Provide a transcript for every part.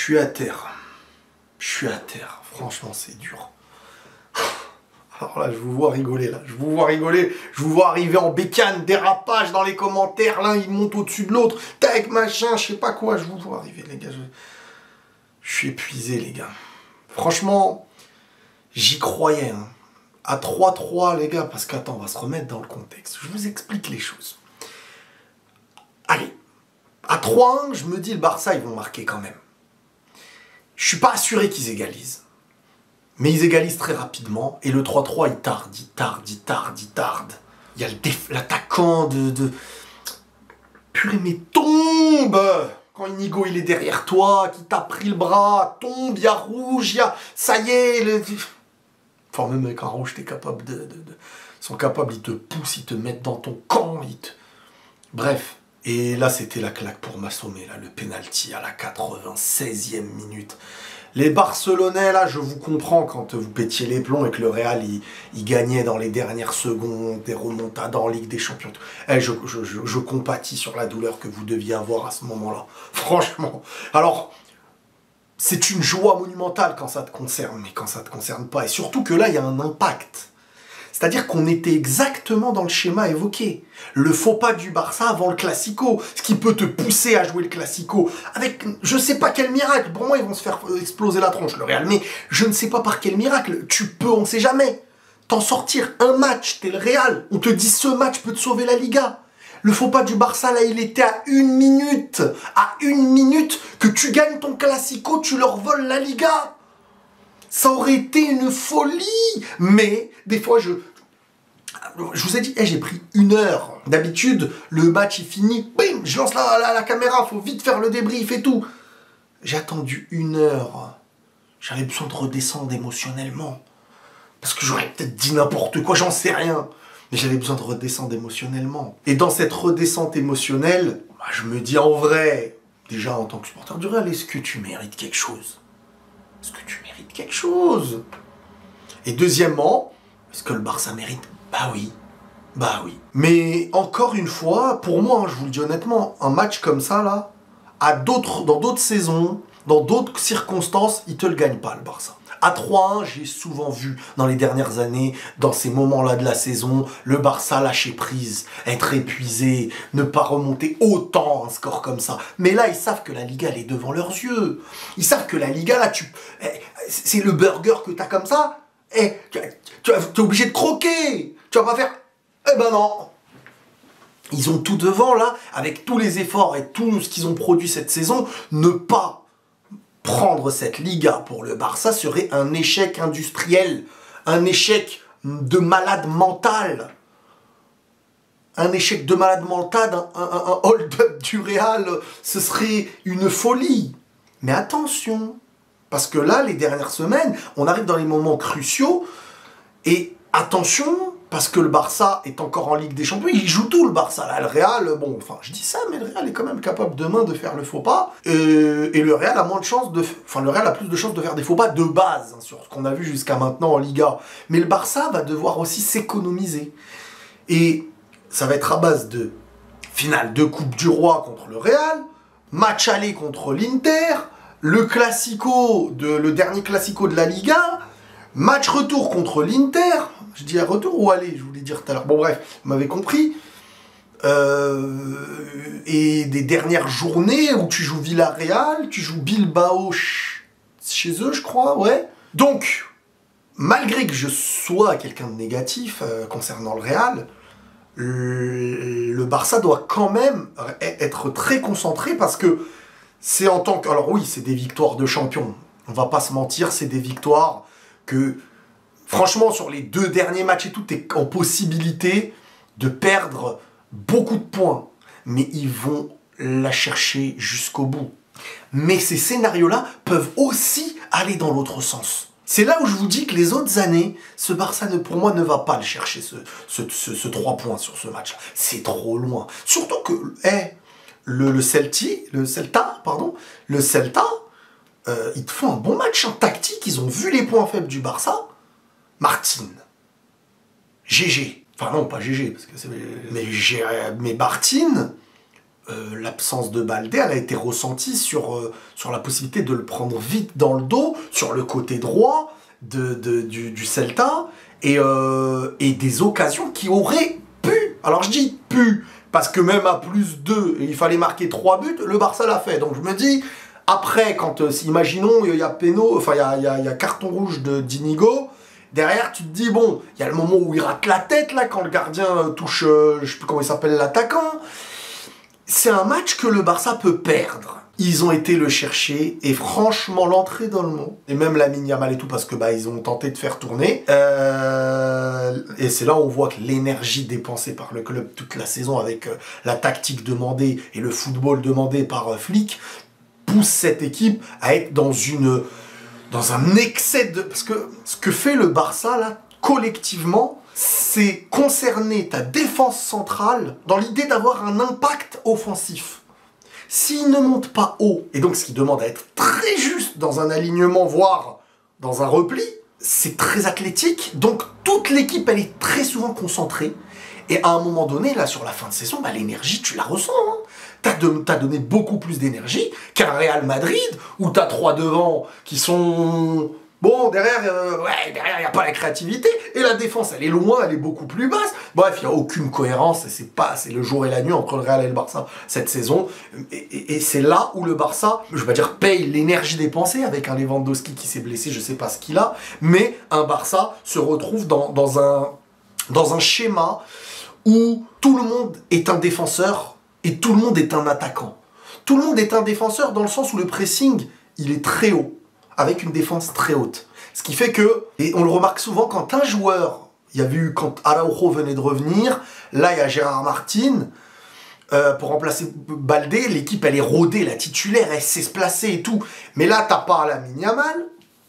suis à terre. Je suis à terre. Franchement, c'est dur. Alors là, je vous vois rigoler, là. Je vous vois rigoler. Je vous vois arriver en bécane, dérapage dans les commentaires. L'un, il monte au-dessus de l'autre. Tac, machin, je sais pas quoi. Je vous vois arriver, les gars. Je suis épuisé, les gars. Franchement, j'y croyais, hein. À 3-3, les gars, parce qu'attends, on va se remettre dans le contexte. Je vous explique les choses. Allez, à 3-1, je me dis, le Barça, ils vont marquer quand même. Je suis pas assuré qu'ils égalisent. Mais ils égalisent très rapidement. Et le 3-3, il tarde. Il y a l'attaquant de... Purée, mais tombe! Quand Inigo, il est derrière toi, qui t'a pris le bras, tombe, il y a rouge, il y a... Ça y est, Enfin, même avec un rouge, t'es capable Ils sont capables, ils te poussent, ils te mettent dans ton camp, Bref. Et là, c'était la claque pour m'assommer, là, le penalty à la 96e minute. Les Barcelonais, là, je vous comprends quand vous pétiez les plombs et que le Real, il gagnait dans les dernières secondes, des remontadas en Ligue des Champions. Eh, je compatis sur la douleur que vous deviez avoir à ce moment-là. Franchement. Alors, c'est une joie monumentale quand ça te concerne, mais quand ça te concerne pas. Et surtout que là, il y a un impact. C'est-à-dire qu'on était exactement dans le schéma évoqué. Le faux pas du Barça avant le Classico. Ce qui peut te pousser à jouer le Classico. Avec, je sais pas quel miracle. Pour moi, ils vont se faire exploser la tronche, le Real. Mais je ne sais pas par quel miracle. Tu peux, on sait jamais, t'en sortir un match. T'es le Real. On te dit, ce match peut te sauver la Liga. Le faux pas du Barça, là, il était à 1 minute. À 1 minute que tu gagnes ton Classico, tu leur voles la Liga. Ça aurait été une folie. Mais, des fois, je vous ai dit, j'ai pris 1 heure. D'habitude, le match, il finit. Bim, je lance la caméra, faut vite faire le débrief et tout. J'ai attendu 1 heure. J'avais besoin de redescendre émotionnellement. Parce que j'aurais peut-être dit n'importe quoi, j'en sais rien. Mais j'avais besoin de redescendre émotionnellement. Et dans cette redescente émotionnelle, je me dis en vrai, déjà en tant que supporter du Real, est-ce que tu mérites quelque chose? Est-ce que tu mérites quelque chose? Et deuxièmement, est-ce que le Barça mérite? Bah oui. Bah oui. Mais encore une fois, pour moi, je vous le dis honnêtement, un match comme ça, là, dans d'autres saisons, dans d'autres circonstances, il te le gagne pas, le Barça. À 3-1, j'ai souvent vu dans les dernières années, dans ces moments-là de la saison, le Barça lâcher prise, être épuisé, ne pas remonter autant un score comme ça. Mais là, ils savent que la Liga, elle est devant leurs yeux. Ils savent que la Liga, là, c'est le burger que t'as comme ça. Tu es obligé de croquer. Tu vas pas faire... Eh ben non. Ils ont tout devant, là, avec tous les efforts et tout ce qu'ils ont produit cette saison, ne pas prendre cette Liga pour le Barça serait un échec industriel, un échec de malade mental. Un échec de malade mental, un hold-up du Real, ce serait une folie. Mais attention, parce que là, les dernières semaines, on arrive dans les moments cruciaux, et attention, parce que le Barça est encore en Ligue des Champions, il joue tout le Barça, là, le Real, bon, enfin, je dis ça, mais le Real est quand même capable demain de faire le faux pas, et le Real a moins de chances le Real a plus de chances de faire des faux pas de base, hein, sur ce qu'on a vu jusqu'à maintenant en Liga, mais le Barça va devoir aussi s'économiser, et ça va être à base de finale de Coupe du Roi contre le Real, match aller contre l'Inter, le dernier Classico de la Liga, match retour contre l'Inter. Je dis à retour ou aller, je voulais dire tout à l'heure. Bon bref, vous m'avez compris. Et des dernières journées où tu joues Villarreal, tu joues Bilbao chez eux, je crois, ouais. Donc, malgré que je sois quelqu'un de négatif concernant le Real, le Barça doit quand même être très concentré parce que c'est en tant que... Alors oui, c'est des victoires de champions. On va pas se mentir, c'est des victoires que... Franchement, sur les 2 derniers matchs et tout, t'es en possibilité de perdre beaucoup de points. Mais ils vont la chercher jusqu'au bout. Mais ces scénarios-là peuvent aussi aller dans l'autre sens. C'est là où je vous dis que les autres années, ce Barça, pour moi, ne va pas le chercher, ce 3 points sur ce match-là. C'est trop loin. Surtout que, le Celta, ils te font un bon match en tactique. Ils ont vu les points faibles du Barça. Martin, GG, enfin non pas GG, parce que c'est... Mais Martin, l'absence de Baldé, elle a été ressentie sur la possibilité de le prendre vite dans le dos, sur le côté droit du Celta, et des occasions qui auraient pu, alors je dis pu, parce que même à +2, il fallait marquer 3 buts, le Barça l'a fait. Donc je me dis, après, quand, imaginons, il y a il y a carton rouge d'Inigo, derrière, tu te dis, bon, il y a le moment où il rate la tête, là, quand le gardien touche, je sais plus comment il s'appelle, l'attaquant. C'est un match que le Barça peut perdre. Ils ont été le chercher, et franchement, l'entrée d'Olmo, et même Lamine Yamal et tout, parce que ils ont tenté de faire tourner, et c'est là où on voit que l'énergie dépensée par le club toute la saison, avec la tactique demandée et le football demandé par Flick, pousse cette équipe à être dans un excès de... Parce que ce que fait le Barça, là, collectivement, c'est concerner ta défense centrale dans l'idée d'avoir un impact offensif. S'il ne monte pas haut, et donc ce qui demande à être très juste dans un alignement, voire dans un repli, c'est très athlétique, donc toute l'équipe, elle est très souvent concentrée, et à un moment donné, là, sur la fin de saison, l'énergie, tu la ressens, hein. T'as donné beaucoup plus d'énergie qu'un Real Madrid, où t'as 3 devant qui sont... Bon, derrière, il n'y a pas la créativité, et la défense, elle est loin, elle est beaucoup plus basse. Bref, il n'y a aucune cohérence, et c'est le jour et la nuit entre le Real et le Barça cette saison. Et c'est là où le Barça, je ne vais pas dire paye l'énergie dépensée, avec un Lewandowski qui s'est blessé, je ne sais pas ce qu'il a, mais un Barça se retrouve dans un schéma où tout le monde est un défenseur, et tout le monde est un attaquant. Tout le monde est un défenseur dans le sens où le pressing, il est très haut, avec une défense très haute. Ce qui fait que, et on le remarque souvent, quand un joueur, il y a vu quand Araujo venait de revenir, là il y a Gérard Martin, pour remplacer Baldé, l'équipe elle est rodée, la titulaire, elle sait se placer et tout. Mais là t'as pas Lamine Yamal.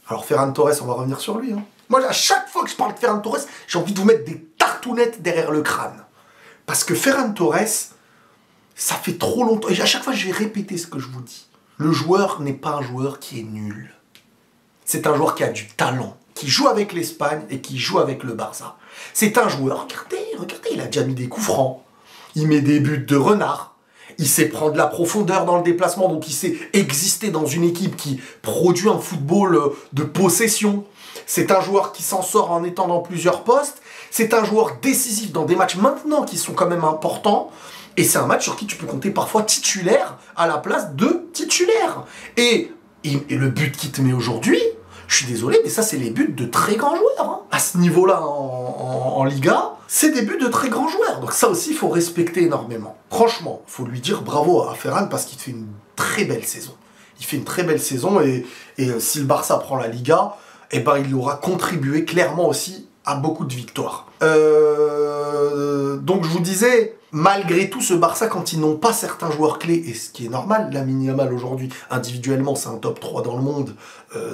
Alors Ferran Torres, on va revenir sur lui. Hein. Moi à chaque fois que je parle de Ferran Torres, j'ai envie de vous mettre des tartounettes derrière le crâne. Parce que Ferran Torres, ça fait trop longtemps, et à chaque fois je vais répéter ce que je vous dis. Le joueur n'est pas un joueur qui est nul. C'est un joueur qui a du talent, qui joue avec l'Espagne et qui joue avec le Barça. C'est un joueur, regardez, il a déjà mis des coups francs. Il met des buts de renard. Il sait prendre la profondeur dans le déplacement, donc il sait exister dans une équipe qui produit un football de possession. C'est un joueur qui s'en sort en étant dans plusieurs postes. C'est un joueur décisif dans des matchs maintenant qui sont quand même importants. Et c'est un match sur qui tu peux compter parfois titulaire à la place de titulaire. Et le but qu'il te met aujourd'hui, je suis désolé, mais ça c'est les buts de très grands joueurs. Hein. À ce niveau-là en Liga, c'est des buts de très grands joueurs. Donc ça aussi, il faut respecter énormément. Franchement, il faut lui dire bravo à Ferran parce qu'il fait une très belle saison. Il fait une très belle saison et si le Barça prend la Liga, il aura contribué clairement aussi à beaucoup de victoires. Donc je vous disais, malgré tout ce Barça, quand ils n'ont pas certains joueurs clés, et ce qui est normal, Lamine Yamal aujourd'hui, individuellement, c'est un top 3 dans le monde,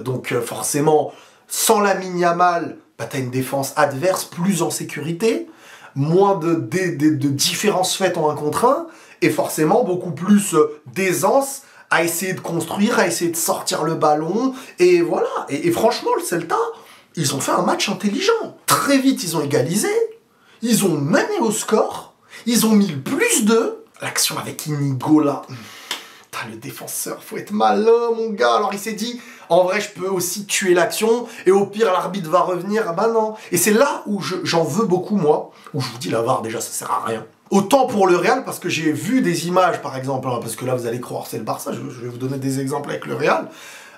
donc forcément, sans Lamine Yamal, t'as une défense adverse plus en sécurité, moins de différences faites en 1 contre 1, et forcément beaucoup plus d'aisance à essayer de construire, à essayer de sortir le ballon, et voilà. Et franchement, le Celta, ils ont fait un match intelligent. Très vite, ils ont égalisé, ils ont mené au score, ils ont mis le +2. L'action avec Inigo là, le défenseur, faut être malin mon gars. Alors il s'est dit, en vrai je peux aussi tuer l'action, et au pire l'arbitre va revenir, ah bah non. Et c'est là où j'en veux beaucoup moi, où je vous dis la VAR déjà ça sert à rien. Autant pour le Real, parce que j'ai vu des images par exemple, hein, parce que là vous allez croire c'est le Barça, je vais vous donner des exemples avec le Real.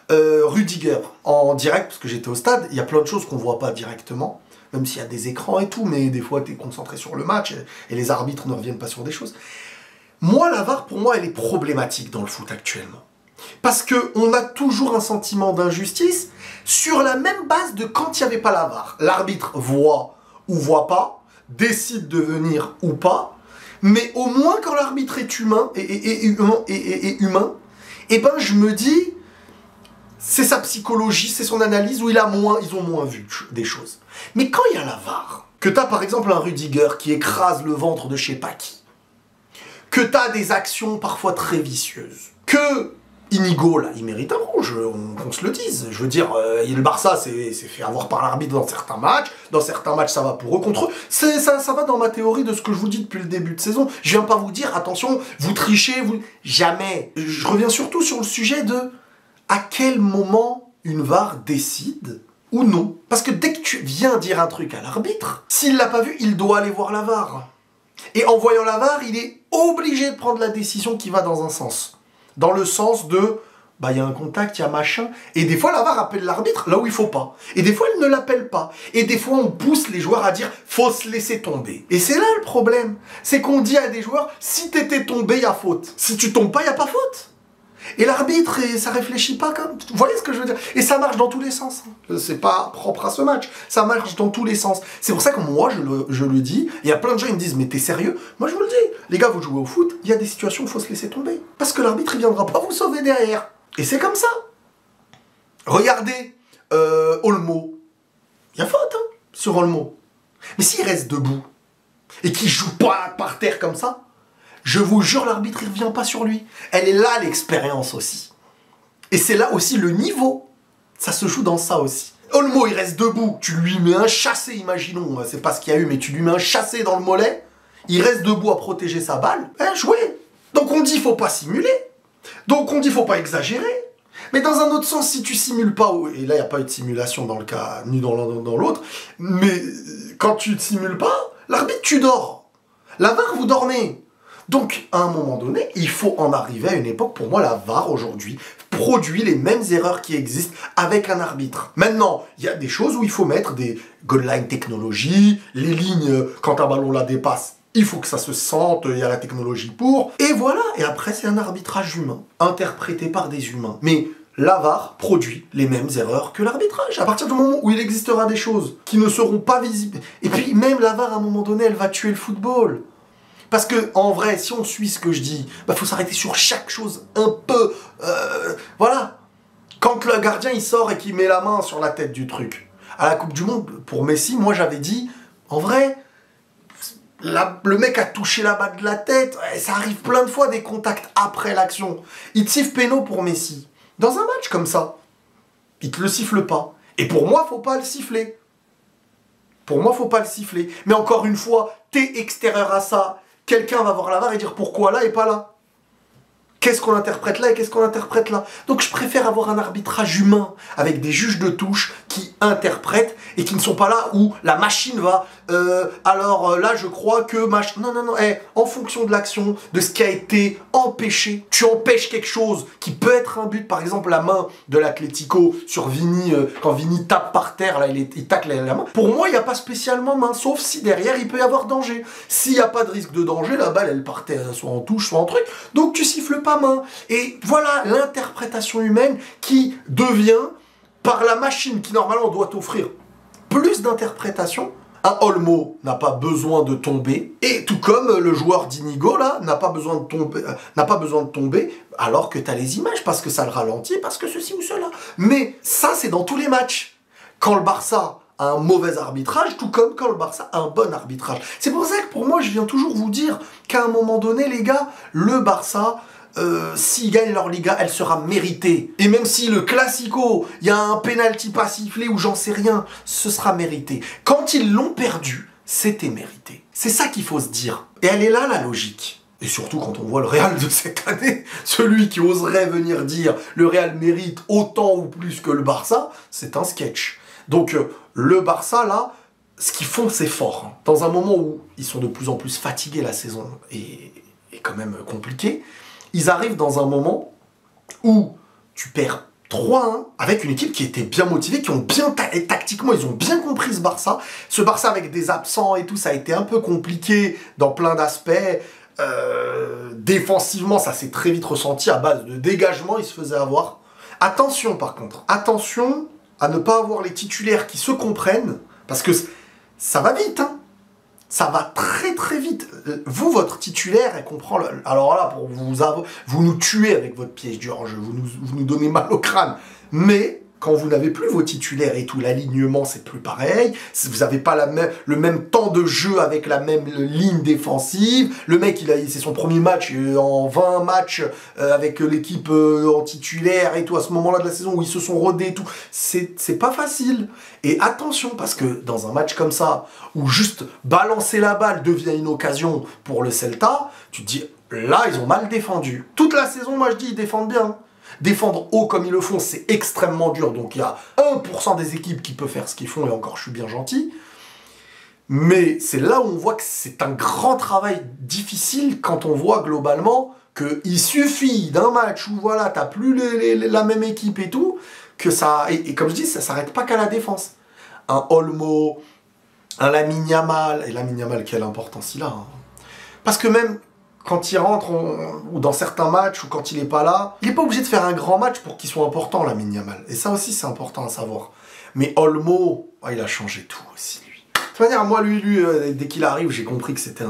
Rudiger, en direct, parce que j'étais au stade, il y a plein de choses qu'on voit pas directement, même s'il y a des écrans et tout, mais des fois tu es concentré sur le match, et les arbitres ne reviennent pas sur des choses. Moi, la VAR, pour moi, elle est problématique dans le foot actuellement. Parce qu'on a toujours un sentiment d'injustice sur la même base de quand il n'y avait pas la VAR. L'arbitre voit ou voit pas, décide de venir ou pas, mais au moins quand l'arbitre est humain, je me dis, c'est sa psychologie, c'est son analyse, où ils ont moins vu des choses. Mais quand il y a la VAR, que tu as par exemple un Rudiger qui écrase le ventre de je sais pas qui, que tu as des actions parfois très vicieuses, que Inigo, là, il mérite un rouge, qu'on se le dise. Je veux dire, le Barça s'est fait avoir par l'arbitre dans certains matchs ça va pour eux, contre eux. Ça va dans ma théorie de ce que je vous dis depuis le début de saison. Je viens pas vous dire, attention, vous trichez, vous... Jamais. Je reviens surtout sur le sujet de à quel moment une VAR décide ou non. Parce que dès que tu viens dire un truc à l'arbitre, s'il l'a pas vu, il doit aller voir la VAR. Et en voyant la VAR, il est obligé de prendre la décision qui va dans un sens. Dans le sens de, bah il y a un contact, il y a machin. Et des fois, la VAR appelle l'arbitre là où il faut pas. Et des fois, elle ne l'appelle pas. Et des fois, on pousse les joueurs à dire, faut se laisser tomber. Et c'est là le problème. C'est qu'on dit à des joueurs, si t'étais tombé, il y a faute. Si tu tombes pas, il y a pas faute. Et l'arbitre, ça réfléchit pas comme... Vous voyez ce que je veux dire? Et ça marche dans tous les sens. C'est pas propre à ce match. Ça marche dans tous les sens. C'est pour ça que moi, je le dis. Il y a plein de gens qui me disent, mais t'es sérieux? Moi, je vous le dis. Les gars, vous jouez au foot, il y a des situations où il faut se laisser tomber. Parce que l'arbitre, il viendra pas vous sauver derrière. Et c'est comme ça. Regardez, Olmo. Il y a faute, hein, sur Olmo. Mais s'il reste debout, et qu'il joue pas par terre comme ça, je vous jure, l'arbitre, il revient pas sur lui. Elle est là, l'expérience aussi. Et c'est là aussi le niveau. Ça se joue dans ça aussi. Olmo, il reste debout. Tu lui mets un chassé, imaginons. C'est pas ce qu'il y a eu, mais tu lui mets un chassé dans le mollet. Il reste debout à protéger sa balle. Jouez. Donc on dit, faut pas simuler. Donc on dit, faut pas exagérer. Mais dans un autre sens, si tu simules pas, et là, il n'y a pas eu de simulation dans le cas, ni dans l'autre, mais quand tu ne simules pas, l'arbitre, tu dors. La VAR, vous dormez. Donc, à un moment donné, il faut en arriver à une époque, pour moi, la VAR, aujourd'hui, produit les mêmes erreurs qui existent avec un arbitre. Maintenant, il y a des choses où il faut mettre des goal line technologie, les lignes, quand un ballon la dépasse, il faut que ça se sente, il y a la technologie pour, et voilà. Et après, c'est un arbitrage humain, interprété par des humains. Mais la VAR produit les mêmes erreurs que l'arbitrage. À partir du moment où il existera des choses qui ne seront pas visibles, et puis même la VAR, à un moment donné, elle va tuer le football. Parce que, en vrai, si on suit ce que je dis, bah, faut s'arrêter sur chaque chose un peu... voilà. Quand le gardien, il sort et qu'il met la main sur la tête du truc. À la Coupe du Monde, pour Messi, moi, j'avais dit, en vrai, le mec a touché la balle de la tête. Ça arrive plein de fois, des contacts après l'action. Il te siffle péno pour Messi. Dans un match comme ça, il te le siffle pas. Et pour moi, faut pas le siffler. Pour moi, faut pas le siffler. Mais encore une fois, t'es extérieur à ça. Quelqu'un va voir la VAR et dire pourquoi là et pas là. Qu'est-ce qu'on interprète là et qu'est-ce qu'on interprète là? Donc je préfère avoir un arbitrage humain avec des juges de touche qui interprètent et qui ne sont pas là où la machine va... alors là je crois que... Non, non, non. En fonction de l'action, de ce qui a été empêché, tu empêches quelque chose qui peut être un but. Par exemple la main de l'Atlético sur Vini, quand Vini tape par terre, là il tacle la main. Pour moi il n'y a pas spécialement main, sauf si derrière il peut y avoir danger. S'il n'y a pas de risque de danger, la balle elle partait soit en touche, soit en truc. Donc tu siffles pas main. Et voilà l'interprétation humaine qui devient, par la machine qui normalement doit offrir plus d'interprétation, un Olmo n'a pas besoin de tomber, et tout comme le joueur d'Inigo là n'a pas besoin de tomber, alors que tu as les images, parce que ça le ralentit, parce que ceci ou cela. Mais ça c'est dans tous les matchs. Quand le Barça a un mauvais arbitrage, tout comme quand le Barça a un bon arbitrage. C'est pour ça que pour moi je viens toujours vous dire qu'à un moment donné les gars, le Barça... s'ils gagnent leur Liga, elle sera méritée. Et même si le Classico, il y a un penalty pas sifflé ou j'en sais rien, ce sera mérité. Quand ils l'ont perdu, c'était mérité. C'est ça qu'il faut se dire. Et elle est là, la logique. Et surtout quand on voit le Real de cette année, celui qui oserait venir dire le Real mérite autant ou plus que le Barça, c'est un sketch. Donc le Barça, là, ce qu'ils font, c'est fort. Hein. Dans un moment où ils sont de plus en plus fatigués, la saison est quand même compliquée, ils arrivent dans un moment où tu perds 3-1 avec une équipe qui était bien motivée, qui ont bien tactiquement, ils ont bien compris ce Barça. Ce Barça avec des absents et tout, ça a été un peu compliqué dans plein d'aspects. Défensivement, ça s'est très vite ressenti à base de dégagement, ils se faisaient avoir. Attention par contre, attention à ne pas avoir les titulaires qui se comprennent, parce que ça va vite, hein. Ça va très très vite. Vous, votre titulaire, elle comprend... Alors là, pour vous nous tuez avec votre piège du hors-jeu, vous nous donnez mal au crâne. Mais quand vous n'avez plus vos titulaires et tout, l'alignement c'est plus pareil, vous n'avez pas le même temps de jeu avec la même ligne défensive, le mec c'est son premier match en 20 matchs avec l'équipe en titulaire et tout, à ce moment-là de la saison où ils se sont rodés et tout, c'est pas facile. Et attention, parce que dans un match comme ça, où juste balancer la balle devient une occasion pour le Celta, tu te dis, là ils ont mal défendu. Toute la saison, moi je dis, ils défendent bien. Défendre haut comme ils le font, c'est extrêmement dur. Donc il y a 1% des équipes qui peuvent faire ce qu'ils font, et encore je suis bien gentil. Mais c'est là où on voit que c'est un grand travail difficile quand on voit globalement qu'il suffit d'un match où voilà, t'as plus la même équipe et tout, que ça. Et comme je dis, ça s'arrête pas qu'à la défense. Un Olmo, un Lamine Yamal, et Lamine Yamal, quelle importance il a. Hein. Parce que même quand il rentre, ou dans certains matchs, ou quand il n'est pas là, il n'est pas obligé de faire un grand match pour qu'il soit important, Lamine Yamal. Et ça aussi, c'est important à savoir. Mais Olmo, il a changé tout aussi, lui. De toute manière, moi, lui dès qu'il arrive, j'ai compris que c'était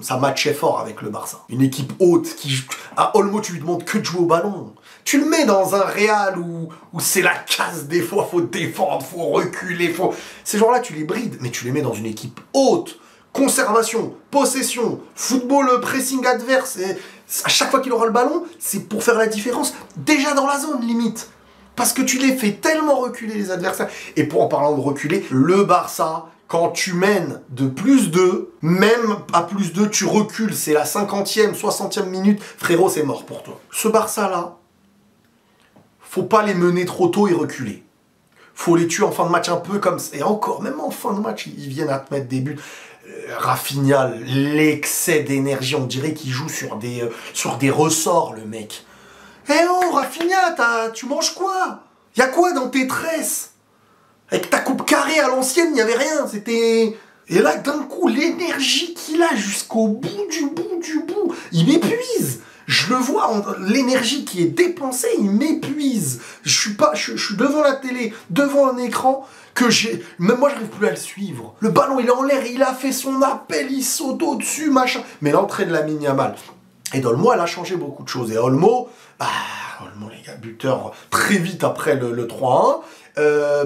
ça matchait fort avec le Barça. Une équipe haute qui... À Olmo, tu lui demandes que de jouer au ballon. Tu le mets dans un Real où c'est la casse des fois, faut défendre, faut reculer, Ces gens-là, tu les brides, mais tu les mets dans une équipe haute. Conservation, possession, football, pressing adverse, et à chaque fois qu'il aura le ballon, c'est pour faire la différence, déjà dans la zone limite. Parce que tu les fais tellement reculer les adversaires. Et en parlant de reculer, le Barça, quand tu mènes de +2, même à +2, tu recules, c'est la 50e, 60e minute, frérot, c'est mort pour toi. Ce Barça-là, faut pas les mener trop tôt et reculer. Faut les tuer en fin de match un peu comme ça. Et encore, même en fin de match, ils viennent à te mettre des buts. Rafinha, l'excès d'énergie, on dirait qu'il joue sur des ressorts, le mec. Eh oh, Rafinha, tu manges quoi? Y'a quoi dans tes tresses? Avec ta coupe carrée à l'ancienne, il n'y avait rien, c'était... Et là, d'un coup, l'énergie qu'il a jusqu'au bout du bout, il m'épuise. Je le vois, l'énergie qui est dépensée, il m'épuise. Je suis devant la télé, devant un écran, même moi, je n'arrive plus à le suivre. Le ballon, il est en l'air, il a fait son appel, il saute au-dessus, machin. Mais l'entrée de Lamine Yamal. Et Olmo, elle a changé beaucoup de choses. Et Olmo, les gars, buteur très vite après le 3-1.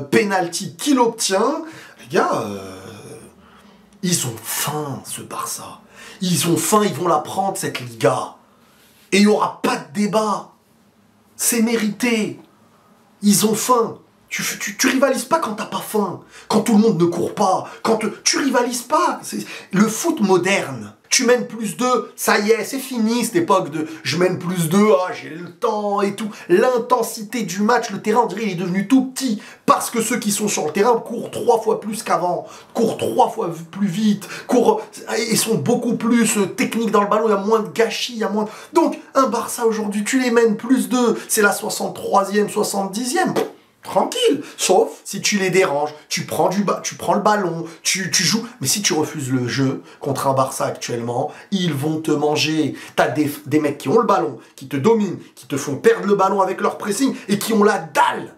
Penalty qu'il obtient. Les gars, ils ont faim, ce Barça. Ils ont faim, ils vont la prendre, cette Liga. Et il n'y aura pas de débat. C'est mérité. Ils ont faim. Tu rivalises pas quand t'as pas faim. Quand tout le monde ne court pas. Tu rivalises pas. Le foot moderne. Tu mènes +2, ça y est, c'est fini cette époque de je mène +2, j'ai le temps et tout. L'intensité du match, le terrain, on dirait, il est devenu tout petit. Parce que ceux qui sont sur le terrain courent 3 fois plus qu'avant, courent 3 fois plus vite, et sont beaucoup plus techniques dans le ballon, il y a moins de gâchis, il y a moins... Donc, un Barça aujourd'hui, tu les mènes +2, c'est la 63e, 70e. Tranquille, sauf si tu les déranges, tu prends le ballon, tu joues. Mais si tu refuses le jeu contre un Barça actuellement, ils vont te manger. T'as des mecs qui ont le ballon, qui te dominent, qui te font perdre le ballon avec leur pressing et qui ont la dalle,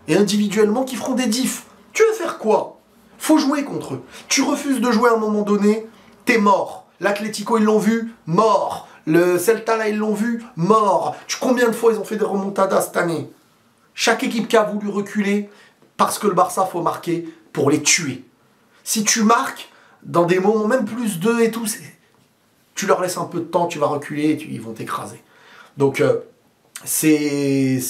et individuellement qui feront des diffs. Tu veux faire quoi? Faut jouer contre eux. Tu refuses de jouer à un moment donné, t'es mort. L'Atlético, ils l'ont vu, mort. Le Celta, là, ils l'ont vu, mort. Combien de fois ils ont fait des remontadas cette année? Chaque équipe qui a voulu reculer, parce que le Barça, faut marquer pour les tuer. Si tu marques, dans des moments, même +2 et tout, tu leur laisses un peu de temps, tu vas reculer, ils vont t'écraser. Donc, c'est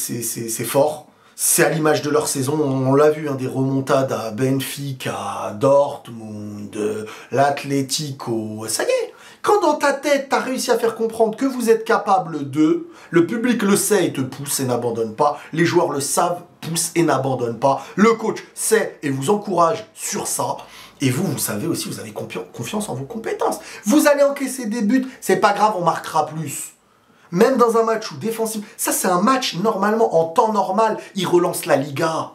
fort. C'est à l'image de leur saison, on l'a vu, des remontades à Benfica, à Dortmund, l'Atlético, ça y est. Quand dans ta tête, tu as réussi à faire comprendre que vous êtes capable de, le public le sait et te pousse et n'abandonne pas, les joueurs le savent, poussent et n'abandonnent pas, le coach sait et vous encourage sur ça, et vous savez aussi, vous avez confiance en vos compétences. Vous allez encaisser des buts, c'est pas grave, on marquera plus. Même dans un match où défensif, ça c'est un match, normalement, en temps normal, il relance la Liga.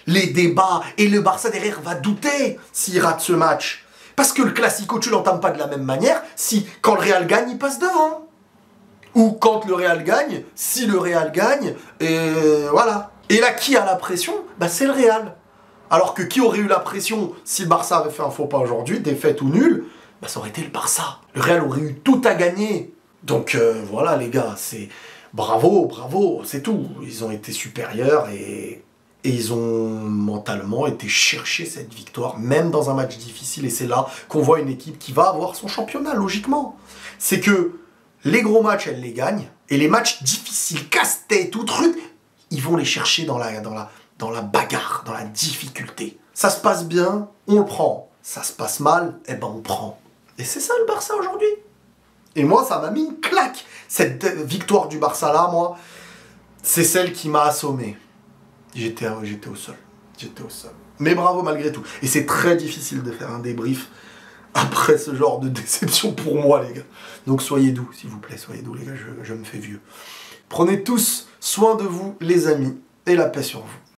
Les débats, et le Barça derrière va douter s'il rate ce match. Parce que le Classico, tu l'entames pas de la même manière si, quand le Real gagne, il passe devant. Ou quand le Real gagne, si le Real gagne, voilà. Et là, qui a la pression? C'est le Real. Alors que qui aurait eu la pression si le Barça avait fait un faux pas aujourd'hui, défaite ou nul? Ça aurait été le Barça. Le Real aurait eu tout à gagner. Donc voilà les gars, bravo, bravo, c'est tout. Ils ont été supérieurs et ils ont mentalement été chercher cette victoire, même dans un match difficile. Et c'est là qu'on voit une équipe qui va avoir son championnat, logiquement. C'est que les gros matchs, elle les gagne. Et les matchs difficiles, casse-tête ou truc, ils vont les chercher dans la bagarre, dans la difficulté. Ça se passe bien, on le prend. Ça se passe mal, eh ben on prend. Et c'est ça le Barça aujourd'hui. Et moi, ça m'a mis une claque. Cette victoire du Barça là, moi, c'est celle qui m'a assommé. J'étais au sol. J'étais au sol. Mais bravo malgré tout. Et c'est très difficile de faire un débrief après ce genre de déception pour moi, les gars. Donc soyez doux, s'il vous plaît. Soyez doux, les gars. Je me fais vieux. Prenez tous soin de vous, les amis. Et la paix sur vous.